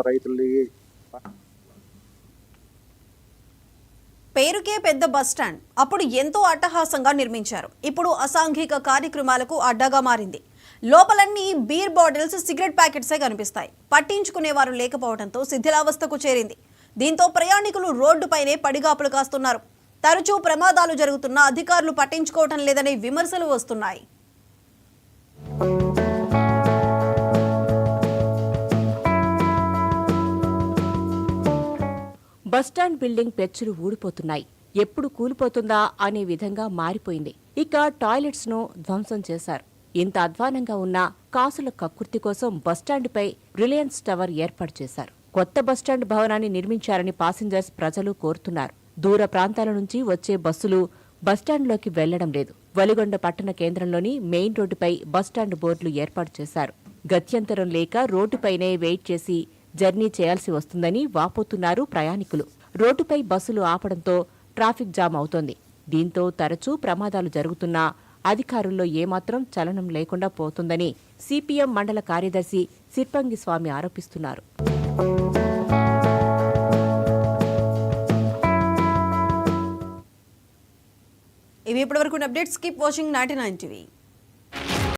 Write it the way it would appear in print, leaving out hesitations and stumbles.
రైతులు పేరుకే పెద్ద బస్టాండ్ అప్పుడు ఎంతో అట్టహాసంగా నిర్మించారు. ఇప్పుడు అసాంఘిక కార్యక్రమాలకు అడ్డాగా మారింది. లోపలన్నీ బీర్ బాటిల్స్, సిగరెట్ ప్యాకెట్సే కనిపిస్తాయి. పట్టించుకునేవారు లేకపోవడంతో శిథిలావస్థకు చేరింది. దీంతో ప్రయాణికులు రోడ్డుపైనే పడిగాపులు కాస్తున్నారు. తరచూ ప్రమాదాలు జరుగుతున్నా అధికారులు పట్టించుకోవటం లేదనే విమర్శలు వస్తున్నాయి. బస్టాండ్ బిల్డింగ్ పెచ్చులు ఊడిపోతున్నాయి. ఎప్పుడు కూలిపోతుందా అనే విధంగా మారిపోయింది. ఇక టాయిలెట్స్ ను ధ్వంసం చేశారు. ఇంత అధ్వానంగా ఉన్న కాసుల కక్కుర్తి కోసం బస్టాండ్పై రిలయన్స్ టవర్ ఏర్పాటు చేశారు. కొత్త బస్టాండ్ భవనాన్ని నిర్మించారని పాసింజర్స్, ప్రజలు కోరుతున్నారు. దూర ప్రాంతాల నుంచి వచ్చే బస్సులు బస్టాండ్లోకి వెళ్లడం లేదు. వలిగొండ పట్టణ కేంద్రంలోని మెయిన్ రోడ్డుపై బస్టాండ్ బోర్డులు ఏర్పాటు చేశారు. గత్యంతరం లేక రోడ్డుపైనే వెయిట్ చేసి జర్నీ చేయాల్సి వస్తుందని వాపోతున్నారు ప్రయాణికులు. రోడ్డుపై బస్సులు ఆపడంతో ట్రాఫిక్ జామ్ అవుతోంది. దీంతో తరచూ ప్రమాదాలు జరుగుతున్నా అధికారుల్లో ఏమాత్రం చలనం లేకుండా పోతుందని సిపిఎం మండల కార్యదర్శి సిర్పంగి స్వామి ఆరోపిస్తున్నారు. ఇవి ఇప్పటివరకు అప్డేట్స్. Keep watching 99 TV.